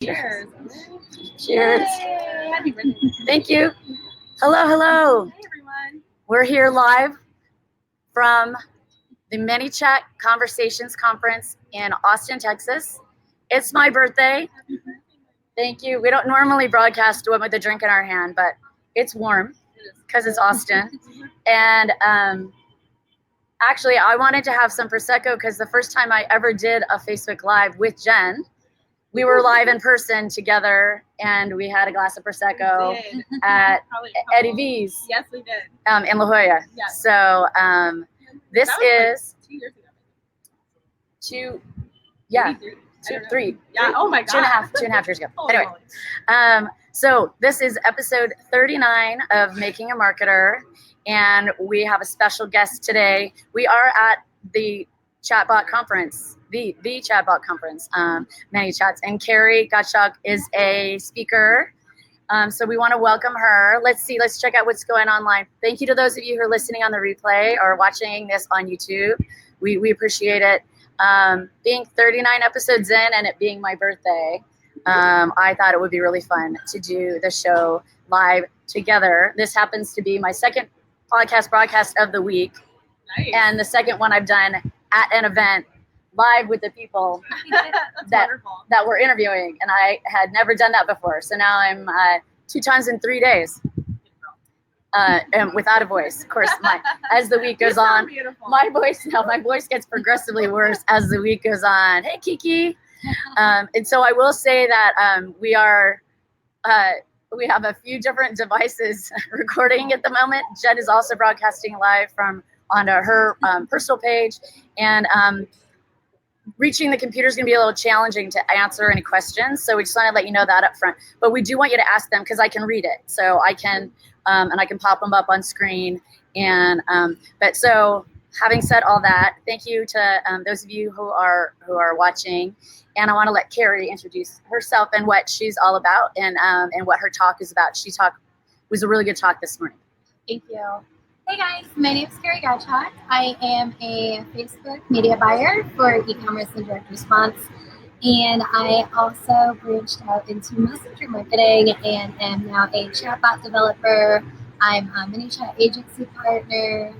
Cheers. Cheers. Yay. Happy birthday. Thank you. Hello. Hey, everyone. We're here live from the ManyChat Conversations Conference in Austin, Texas. It's my birthday. Thank you. We don't normally broadcast with a drink in our hand, but it's warm because it's Austin. And actually, I wanted to have some Prosecco because the first time I ever did a Facebook Live with Jen, we were live in person together, and we had a glass of Prosecco at Eddie V's. Yes, we did. In La Jolla. Yes. So this is like 2 years ago. three. Yeah. Oh my God. 2.5 years ago. Holy Anyway, moly. so this is episode 39 of Making a Marketer, and we have a special guest today. We are at the chatbot conference. The chatbot conference, ManyChats, and Carrie Gottschalk is a speaker. So we want to welcome her. Let's check out what's going on live. Thank you to those of you who are listening on the replay or watching this on YouTube. We appreciate it. Being 39 episodes in and it being my birthday, I thought it would be really fun to do the show live together. This happens to be my second podcast broadcast of the week. Nice. And the second one I've done at an event live with the people that we're interviewing, and I had never done that before. So now I'm 2 times in 3 days, and without a voice. Of course, as the week goes on, my voice gets progressively worse as the week goes on. Hey, Kiki. And so I will say that we have a few different devices recording at the moment. Jen is also broadcasting live from onto her personal page, and reaching the computer is going to be a little challenging to answer any questions. So we just want to let you know that up front. But we do want you to ask them because I can read it. So I can, and I can pop them up on screen. And but so having said all that, thank you to those of you who are watching. And I want to let Carrie introduce herself and what she's all about and what her talk is about. Was a really good talk this morning. Thank you. Hey guys, my name is Carrie Gottschalk. I am a Facebook media buyer for e-commerce and direct response. And I also branched out into messenger marketing and am now a chatbot developer. I'm a ManyChat agency partner,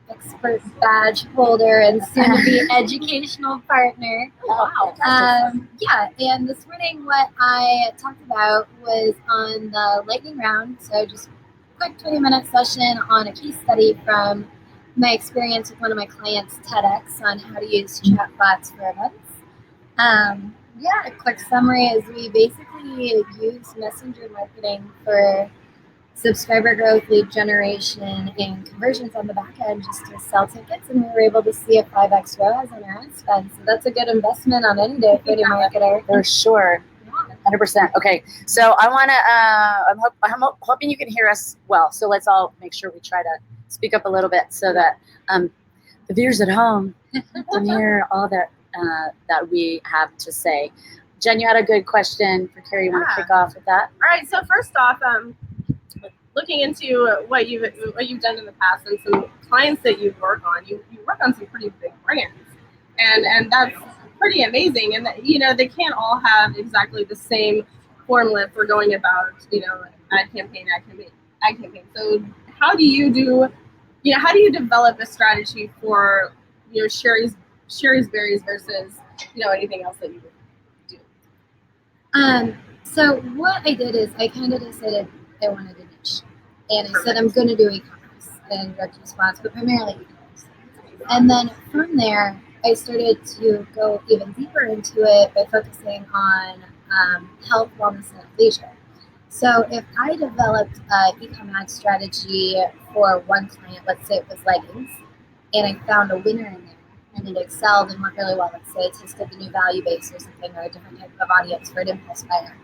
expert badge holder, and soon to be educational partner. Wow. And this morning what I talked about was on the lightning round. So just quick 20-minute session on a case study from my experience with one of my clients, TEDx, on how to use chatbots for events. A quick summary is we basically use messenger marketing for subscriber growth, lead generation, and conversions on the back end just to sell tickets, and we were able to see a 5x ROAS on our ad spend. So that's a good investment on any day for any marketer. For sure. 100%. Okay, so I want to. I'm hoping you can hear us well. So let's all make sure we try to speak up a little bit so that the viewers at home can hear all that we have to say. Jen, you had a good question for Carrie. You want to kick off with that? All right. So first off, looking into what you've done in the past and some clients that you work on, you work on some pretty big brands, and that's pretty amazing. And they can't all have exactly the same formula for going about ad campaign. So how do you develop a strategy for Sherry's berries versus anything else that you would do? So what I did is I kind of decided I wanted a niche, and I said I'm going to do e-commerce and direct response, but primarily e-commerce. And then from there, I started to go even deeper into it by focusing on health, wellness, and leisure. So if I developed an e-commerce ad strategy for one client, let's say it was leggings, and I found a winner in there, and it excelled and went really well, let's say it tested the new value base or something, or a different type of audience for an impulse buyer,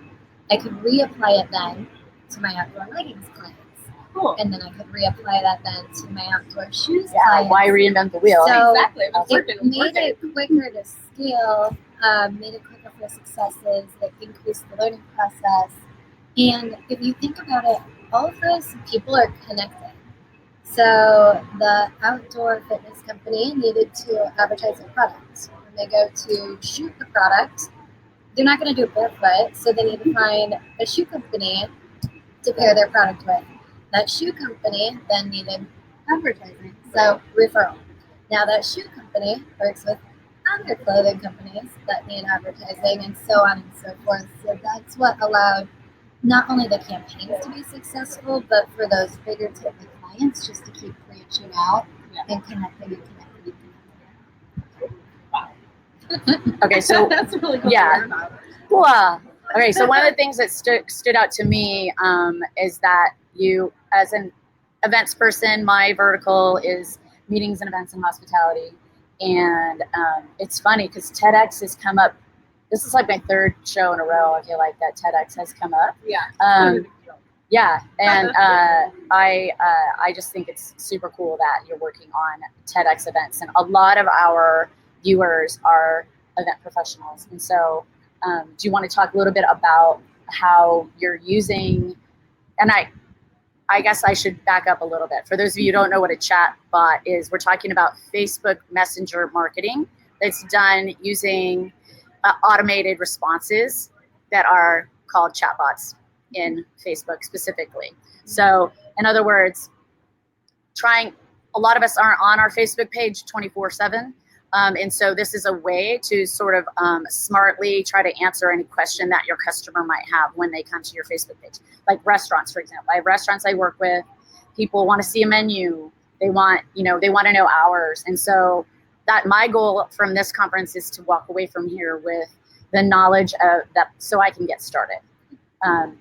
I could reapply it then to my outdoor leggings clients. Cool. And then I could reapply that then to my outdoor shoes Yeah, clients. why reinvent the wheel? So Exactly. it made it quicker to scale, made it quicker for successes, it increased the learning process. And if you think about it, all of those people are connected. So the outdoor fitness company needed to advertise their product. When they go to shoot the product, they're not going to do it barefoot, so they need to find a shoe company to pair their product with. That shoe company then needed advertising, so referral. Now that shoe company works with other clothing companies that need advertising, and so on and so forth. So that's what allowed not only the campaigns to be successful, but for those bigger ticket clients just to keep branching out and connecting and connecting and connecting. Okay, so That's really cool. yeah. Wow. Okay, so one of the things that stood out to me is that you, as an events person, my vertical is meetings and events and hospitality. And it's funny because TEDx has come up. This is like my third show in a row. I feel like that TEDx has come up. Yeah. Yeah, and I just think it's super cool that you're working on TEDx events, and a lot of our viewers are event professionals. And so, do you want to talk a little bit about how you're using? And I guess I should back up a little bit. For those of you who don't know what a chat bot is, we're talking about Facebook Messenger marketing that's done using automated responses that are called chatbots in Facebook specifically. So in other words, a lot of us aren't on our Facebook page 24/7. And so this is a way to sort of smartly try to answer any question that your customer might have when they come to your Facebook page. Like restaurants, for example. I have restaurants I work with. People want to see a menu. They want to know hours. And so that my goal from this conference is to walk away from here with the knowledge of that so I can get started.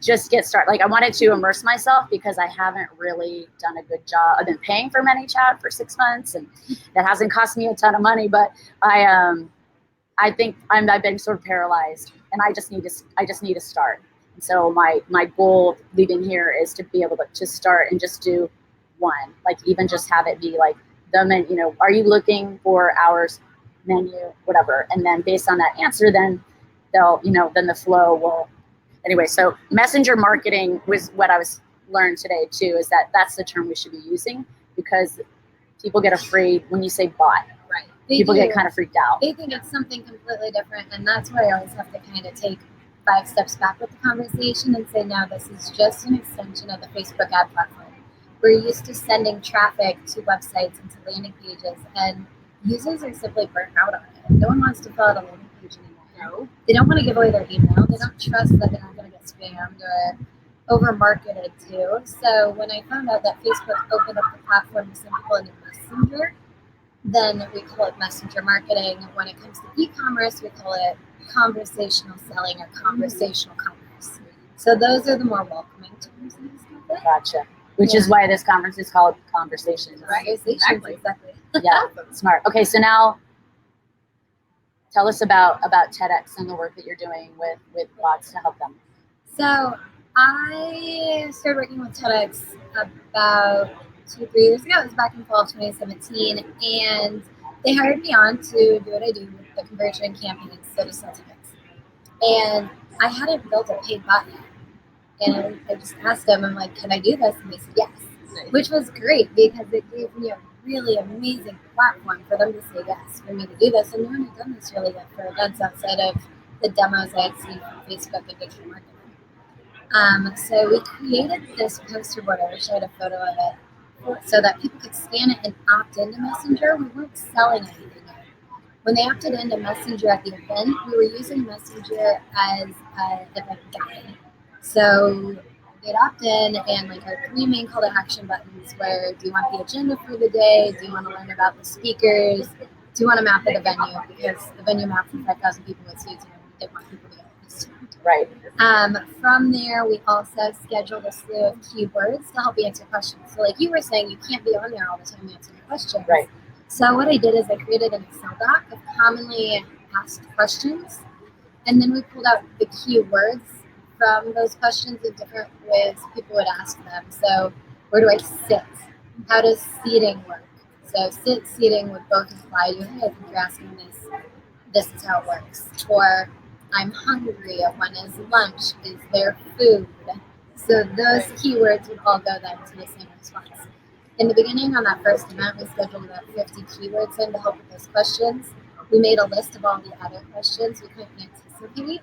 Just get started. Like I wanted to immerse myself because I haven't really done a good job. I've been paying for ManyChat for 6 months, and that hasn't cost me a ton of money. But I think I've been sort of paralyzed, and I just need to start. And so my goal leaving here is to be able to just start and just do one, like even just have it be like the menu. Are you looking for hours, menu, whatever? And then based on that answer, then then the flow will. Anyway, so messenger marketing was what I was learned today too, is that's the term we should be using because people get afraid when you say bot. Right. People get kind of freaked out. They think it's something completely different, and that's why I always have to kind of take 5 steps back with the conversation and say, no, this is just an extension of the Facebook ad platform. We're used to sending traffic to websites and to landing pages, and users are simply burnt out on it. No one wants to fill out a landing page anymore. No. They don't want to give away their email. They don't trust that they're not going to get spammed or over-marketed to. So when I found out that Facebook opened up the platform to send people into Messenger, then we call it messenger marketing. When it comes to e-commerce, we call it conversational selling or conversational commerce. So those are the more welcoming terms in this context. Gotcha. Which is why this conference is called Conversations. Right. Exactly. Yeah, smart. Okay, so now tell us about TEDx and the work that you're doing with bots to help them. So I started working with TEDx about 2-3 years ago. It was back in fall of 2017, and they hired me on to do what I do with the conversion campaigns, so to sell tickets. And I hadn't built a paid bot yet. And I just asked them, I'm like, can I do this? And they said yes, which was great because it gave me a really amazing platform for them to say yes, for me to do this. And no one had done this really yet for events outside of the demos I had seen from Facebook and digital marketing. So we created this poster board. I wish I had a photo of it so that people could scan it and opt into Messenger. We weren't selling anything yet. When they opted into Messenger at the event, we were using Messenger as an event guide. So they'd opt in, and like our 3 main call to action buttons were, do you want the agenda for the day? Do you want to learn about the speakers? Do you want to map at a venue? Because the venue map for 5,000 people was huge, and we didn't want people to get lost. Right. From there, we also scheduled a slew of keywords to help you answer questions. So like you were saying, you can't be on there all the time answering questions. Right. So what I did is I created an Excel doc of commonly asked questions, and then we pulled out the keywords from those questions in different ways people would ask them. So where do I sit? How does seating work? So seating would both imply to, hey, I think you're asking this. This is how it works. Or I'm hungry. When is lunch? Is there food? So those keywords would all go then to the same response. In the beginning on that first event, we scheduled about 50 keywords in to help with those questions. We made a list of all the other questions we couldn't anticipate.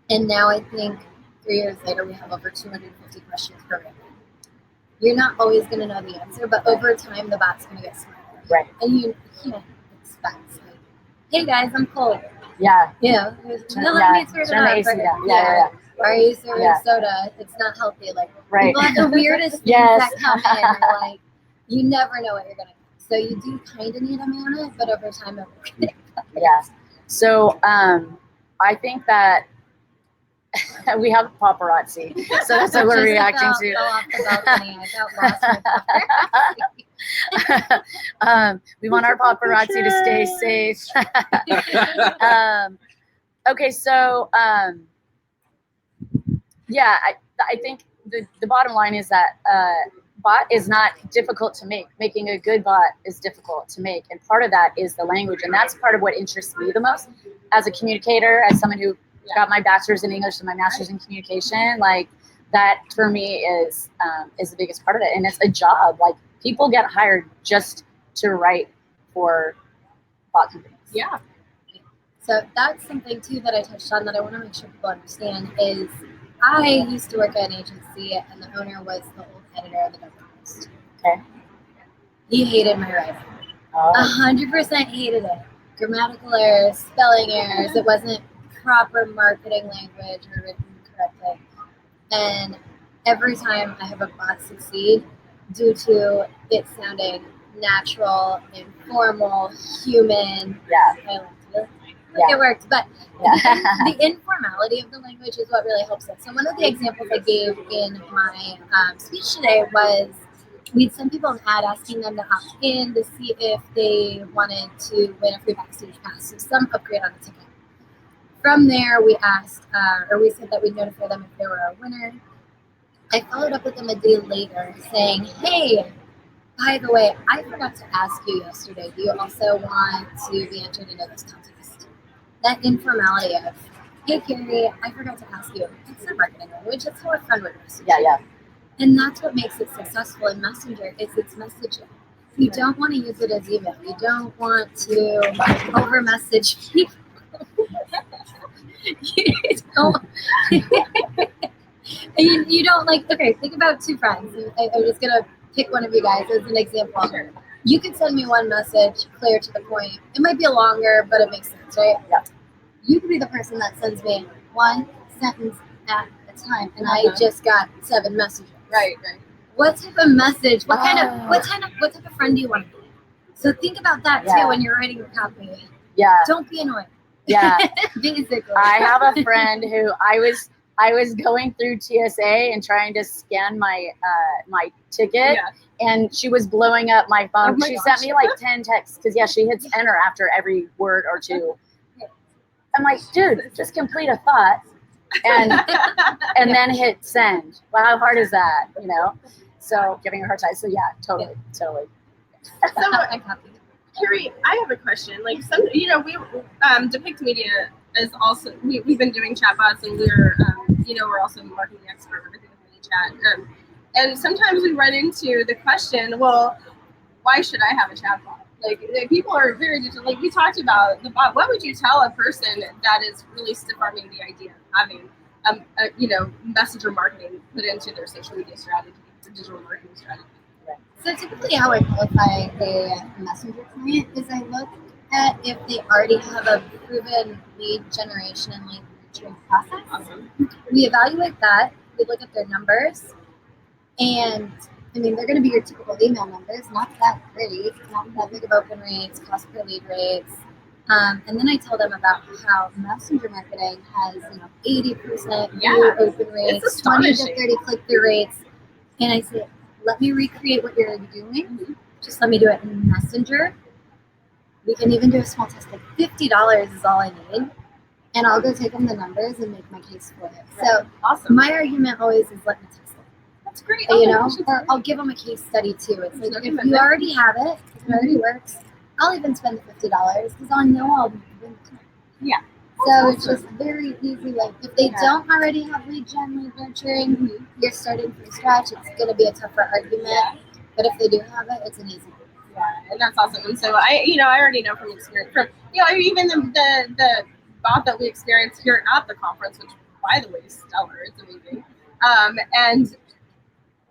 And now I think 3 years later, we have over 250 questions per rating. You're not always going to know the answer, but over time, the bot's going to get smarter. Right. And you can't expect, like, hey guys, I'm cold. Yeah. Yeah. Turn Let me turn the it AC on. down. Yeah. Why are you serving Yeah. soda? It's not healthy. Like, Right. people have the weirdest things Yes. that come in. You're like, you never know what you're going to get. So you do kind of need a man on it, but over time, it will. Yeah. So I think that we have paparazzi. So that's what we're reacting to. Fell off the balcony. I got lost with paparazzi. We want our paparazzi to stay safe. Okay, so yeah, I think the bottom line is that bot is not difficult to make. Making a good bot is difficult to make, and part of that is the language, and that's part of what interests me the most as a communicator, as someone who got my bachelor's in English and my master's in communication. Like, that for me is the biggest part of it, and it's a job. Like, people get hired just to write for bot companies. Yeah. So that's something too that I touched on that I want to make sure people understand is I used to work at an agency and the owner was the old editor of the Dublin Post. Okay. He hated my writing. Oh. 100% hated it. Grammatical errors, spelling errors. It wasn't proper marketing language or written correctly. And every time I have a bot succeed due to it sounding natural, informal, human. Yeah. I liked it. It worked, but the informality of the language is what really helps it. So one of the examples I gave in my speech today was we'd send people an ad asking them to opt in to see if they wanted to win a free backstage pass, so some upgrade on the ticket. From there, we asked, or we said that we'd notify them if they were a winner. I followed up with them a day later saying, hey, by the way, I forgot to ask you yesterday, do you also want to be entered into this contest? That informality of, hey, Carrie, I forgot to ask you. It's not marketing language. It's how a friend would message. Yeah. And that's what makes it successful in Messenger is its messaging. You don't want to use it as email. You don't want to over-message people. you don't like, okay, think about two friends. I'm just going to pick one of you guys as an example. Sure. You could send me one message, clear to the point. It might be longer, but it makes sense, right? Yeah. You could be the person that sends me one sentence at a time, and I just got 7 messages. Right. What type of message? What type of friend do you want to be? So think about that too when you're writing your copy. Yeah. Don't be annoying. Yeah. Basically. I have a friend who I was going through TSA and trying to scan my my ticket, and she was blowing up my phone. She sent me like 10 texts because she hits enter after every word or two. I'm like, dude, just complete a thought and then hit send. Well, how hard is that? You know? So giving her a hard time. So yeah, totally. So Carrie, I have a question. Like we Depict Media is also we've been doing chatbots, and we're also a marketing expert with ManyChat. And sometimes we run into the question, well, why should I have a chatbot? Like people are very digital. Like we talked about the bot. What would you tell a person that is really stiff-arming the idea of having messenger marketing put into their social media strategy, or digital marketing strategy? So typically how I qualify a messenger client is I look at if they already have a proven lead generation and lead nurturing process. Awesome. We evaluate that. We look at their numbers. And I mean, they're going to be your typical email numbers, not that pretty, not that big of open rates, cost per lead rates. And then I tell them about how messenger marketing has 80% view open rates, 20 to 30 click-through rates. And I say, let me recreate what you're doing. Just let me do it in Messenger. We can even do a small test. Like $50 is all I need. And I'll go take them the numbers and make my case for it. So awesome. My argument always is let me test it. That's great. Or I'll give them a case study too. It's like if you already have it, if it already works, I'll even spend the $50 because I'll know I'll win. Yeah. So it's just very easy. Like if they don't already have lead gen, lead nurturing, you're starting from scratch. It's going to be a tougher argument. Yeah. But if they do have it, it's an easy one. Yeah, and that's awesome. And so I already know from experience, from even the bot that we experienced here at the conference, which, by the way, is stellar. It's amazing. And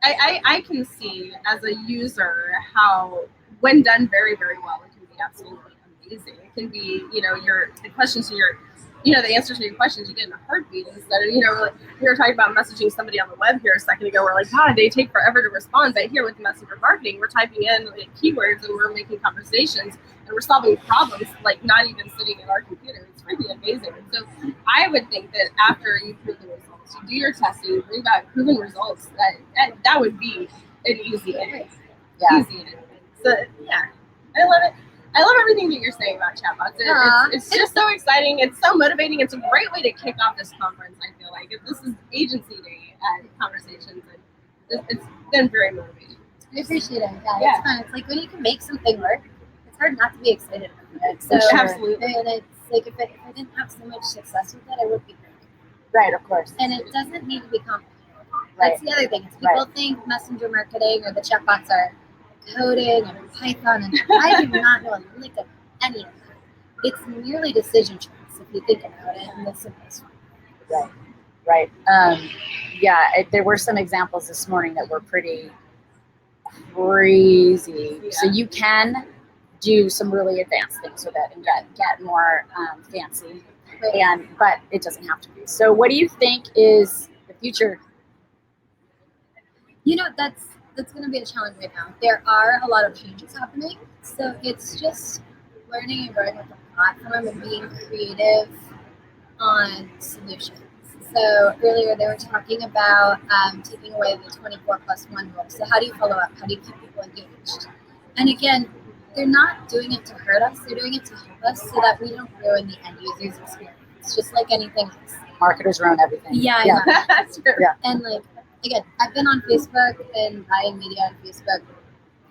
I can see as a user how, when done very, very well, it can be absolutely amazing. It can be, the questions to your, the answers to your questions you get in a heartbeat instead of, like we were talking about messaging somebody on the web here a second ago. We're like, God, they take forever to respond. But here with messenger marketing, we're typing in like keywords and we're making conversations and we're solving problems, like not even sitting at our computer. It's really amazing. And so I would think that after you prove the results, you do your testing, you bring back proven results, that would be an easy end. Yeah. Easy end. So yeah, I love it. I love everything that you're saying about chatbots. It's just so exciting. It's so motivating. It's a great way to kick off this conference, I feel like. This is agency day at Conversations, and it's been very motivating. I appreciate it. Yeah, it's fun. It's like when you can make something work, it's hard not to be excited about it. So, Absolutely. And it's like if I didn't have so much success with it, I would be great. Right, of course. And it doesn't need to be complicated. Right. That's the other thing. Is people think messenger marketing or the chatbots are coding and Python, and I do not know a lick of any of that. It's merely decision trees if you think about it in the simplest form. Right. There were some examples this morning that were pretty crazy. Yeah. So you can do some really advanced things with it and get more fancy, but it doesn't have to be. So what do you think is the future? That's going to be a challenge right now. There are a lot of changes happening, so it's just learning and growing with the platform and being creative on solutions. So earlier they were talking about taking away the 24+1 rule. So how do you follow up? How do you keep people engaged? And again, they're not doing it to hurt us. They're doing it to help us so that we don't ruin the end user's experience, just like anything else. Marketers ruin everything. Yeah. That's true. Yeah. And like, again, I've been on Facebook and buying media on Facebook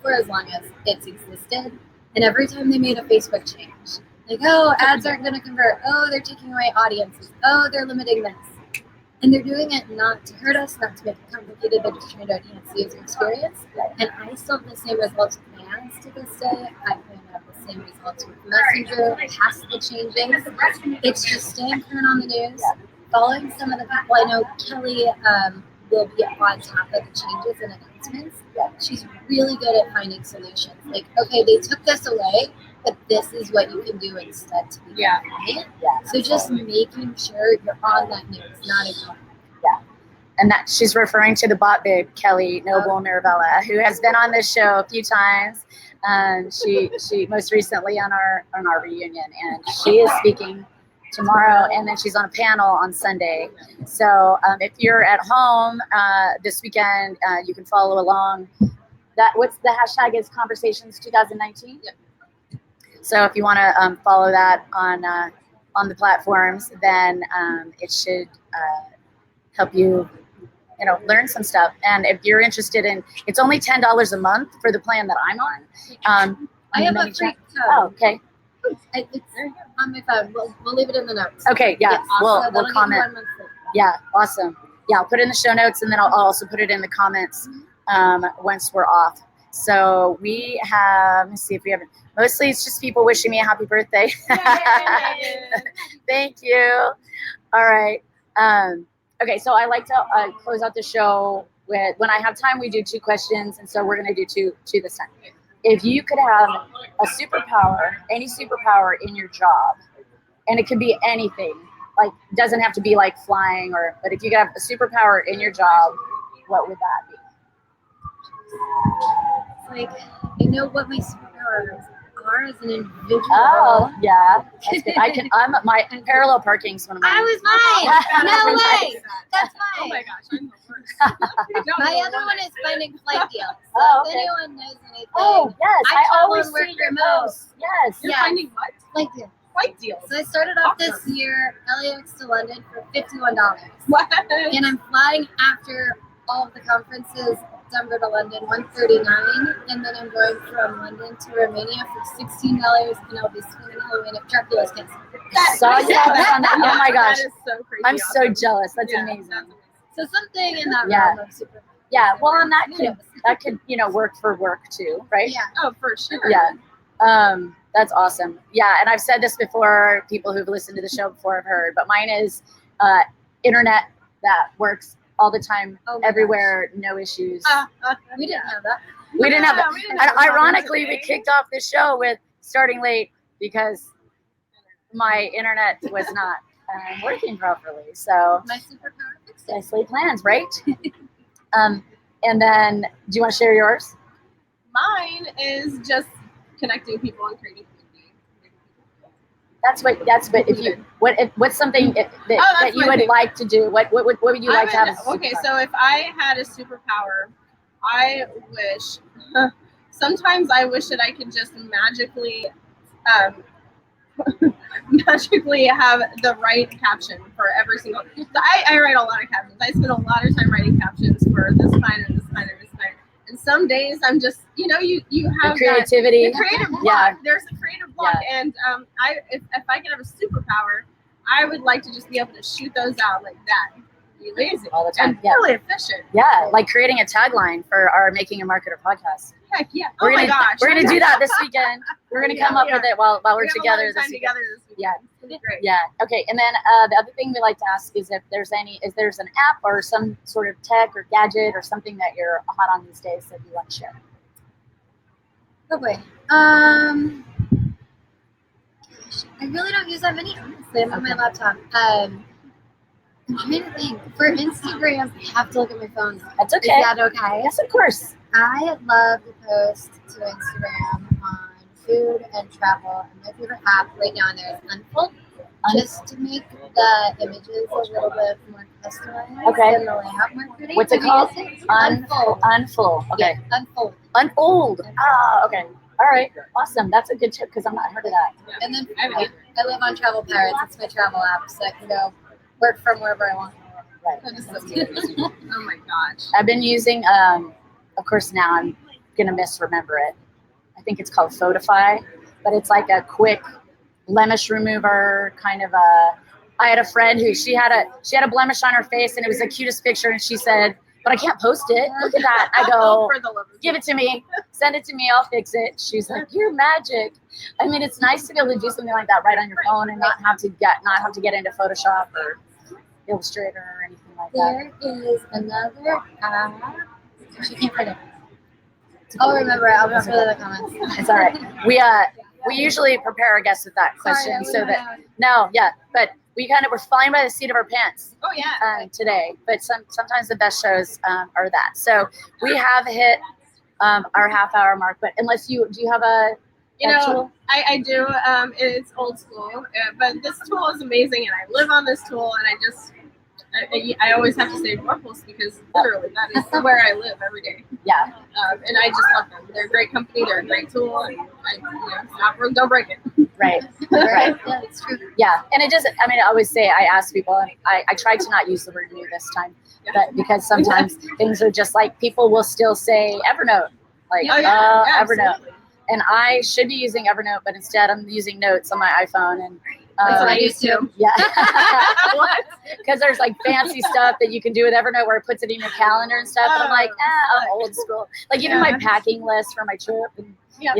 for as long as it's existed. And every time they made a Facebook change, like, oh, ads aren't going to convert. Oh, they're taking away audiences. Oh, they're limiting this. And they're doing it not to hurt us, not to make it complicated. They're just trying to enhance the user experience. And I still have the same results with ads to this day. I plan to have the same results with Messenger, past the changes. It's just staying current on the news, following some of the people. I know Kelly will be on top of the changes and announcements. She's really good at finding solutions. Like, okay, they took this away, but this is what you can do instead to be compliant. So just making sure you're on that news, not ignoring it. And that she's referring to the bot babe, Kelly Noble Mirabella, who has been on this show a few times. She most recently on our reunion, and she is speaking tomorrow, and then she's on a panel on Sunday. So if you're at home this weekend, you can follow along. What's the hashtag is Conversations 2019? Yep. So if you want to follow that on the platforms, then it should help you, learn some stuff. And if you're interested in, it's only $10 a month for the plan that I'm on. I have a free code. Oh, okay. It's on my phone. We'll leave it in the notes. Okay, yeah, So we'll comment. Yeah, awesome. Yeah, I'll put it in the show notes, and then I'll also put it in the comments once we're off. So we have, let me see if we have, mostly it's just people wishing me a happy birthday. Thank you. All right. Okay, so I like to close out the show with, when I have time, we do 2 questions, and so we're going to do two this time. If you could have a superpower, any superpower in your job, and it could be anything, like doesn't have to be like flying, but if you could have a superpower in your job, what would that be? Like, I know what my superpowers are as an individual. Oh, yeah. That's good. My parallel parking's one of mine. I was mine. No way. That's Oh mine. my gosh, I'm the worst. My other one is finding flight deals. So Oh, if okay. anyone knows anything, Oh, yes. I I always travel and see work your remote. posts. Yes. You're Yeah. finding what? flight deals. Flight deals. So I started off this Awesome. year, LAX to London for $51. What? And I'm flying after all of the conferences, Denver to London, $139, and then I'm going from London to Romania for $16, and I'll be spending Halloween at Dracula's Castle. Saw you that on that. Oh my gosh. That is so crazy. I'm so awesome. jealous. That's Yeah, amazing. that's amazing. So something in that Yeah. realm of super. Yeah. Well, and that Yes. could work for work too, right? Yeah. Oh, for sure. Yeah. That's awesome. Yeah, and I've said this before. People who've listened to the show before have heard, but mine is internet that works all the time, everywhere, no issues. We didn't have that. We didn't have that. We didn't And have that ironically, we today. kicked off the show with starting late because my internet was not working properly. So My superpower fixed it. nicely planned, right? And then, do you want to share yours? Mine is just connecting people and creating community. That's what if you what's something that that's you my would thing. like to do? What would you like to have as a Okay, superpower? so if I had a superpower, I wish. Sometimes I wish that I could just magically have the right caption for every single. So I write a lot of captions. I spend a lot of time writing captions for this kind and this kind and this kind. And some days I'm just, you have The creativity. the creative block. Yeah. There's a creative block, and if I could have a superpower, I would like to just be able to shoot those out like that. Be lazy All the time. and Yeah. really efficient. Yeah, like creating a tagline for our Making a Marketer podcast. Heck yeah! We're Oh my gonna, gosh! We're gonna do that this weekend. We're gonna come up Yeah. with it while we're We have together a lot of this time weekend. together this weekend. Yeah. It's gonna be great. Yeah. Okay. And then the other thing we like to ask is if there's an app or some sort of tech or gadget or something that you're hot on these days that you want to share. Oh boy. I really don't use that many, honestly. I'm on my laptop. I'm trying to think. For Instagram, I have to look at my phone. That's okay. Is that okay? Yes, of course. I love to post to Instagram on food and travel. And my favorite app right now on there is Unfold. Just to make the images a little bit more customized Okay. and the layout more pretty. What's it Have called? you guys seen Unfold. Unfold. Okay. Yeah, Unfold. Unfold. Ah, okay. All right. Awesome. That's a good tip because I'm not heard of that. And then I live on Travel Pirates. It's my travel app, so I can go work from wherever I want. Right. That is so cute. Oh my gosh. I've been using, of course, now I'm gonna misremember it. I think it's called Photify, but it's like a quick blemish remover kind of a. I had a friend who she had a blemish on her face and it was the cutest picture, and she said, "But I can't post it. Look at that." I go, For the love of "Give it to me. Send it to me. I'll fix it." She's like, "You're magic." I mean, it's nice to be able to do something like that right on your phone and not have to get into Photoshop or Illustrator or anything like that. There is another app. She can't find it. I'll remember it. I'll remember the comments. It's all right. We usually prepare our guests with that question so that but we're flying by the seat of our pants Oh yeah. today. But sometimes the best shows are that. So we have hit our half-hour mark. But unless do you have a tool? I do. It's old school, but this tool is amazing, and I live on this tool, and I always have to say Warpulse because literally that is where I live every day. Yeah. And I just love them. They're a great company. They're a great tool. And not broke, don't break it. Right. Right. Yeah, it's true. Yeah. And I always say, I ask people, and I tried to not use the word new this time, but because sometimes things are just like, people will still say Evernote, like, Yeah, Evernote. absolutely. And I should be using Evernote, but instead I'm using Notes on my iPhone. And That's what I used to. yeah. What? Because there's like fancy stuff that you can do with Evernote where it puts it in your calendar and stuff. And I'm like, I'm old school. Like even my packing list for my trip and, Yeah.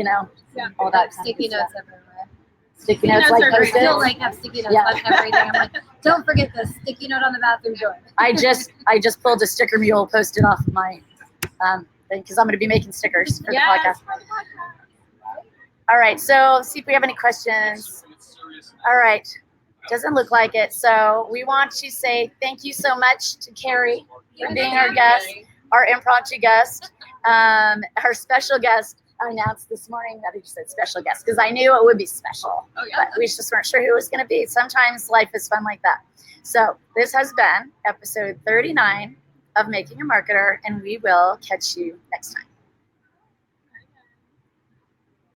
all that kind Sticky of notes stuff. everywhere. Sticky notes notes like are I great. Post-its. still like have sticky notes Yeah. on everything. I'm like, don't forget the sticky note on the bathroom door. I just pulled a sticker mule, posted off my thing because I'm going to be making stickers for the podcast. All right, so see if we have any questions. All right, doesn't look like it. So we want to say thank you so much to Carrie for being our guest, our impromptu guest, our special guest. I announced this morning that I just said special guest because I knew it would be special, Oh yeah. but we just weren't sure who it was going to be. Sometimes life is fun like that. So this has been episode 39 of Making a Marketer, and we will catch you next time.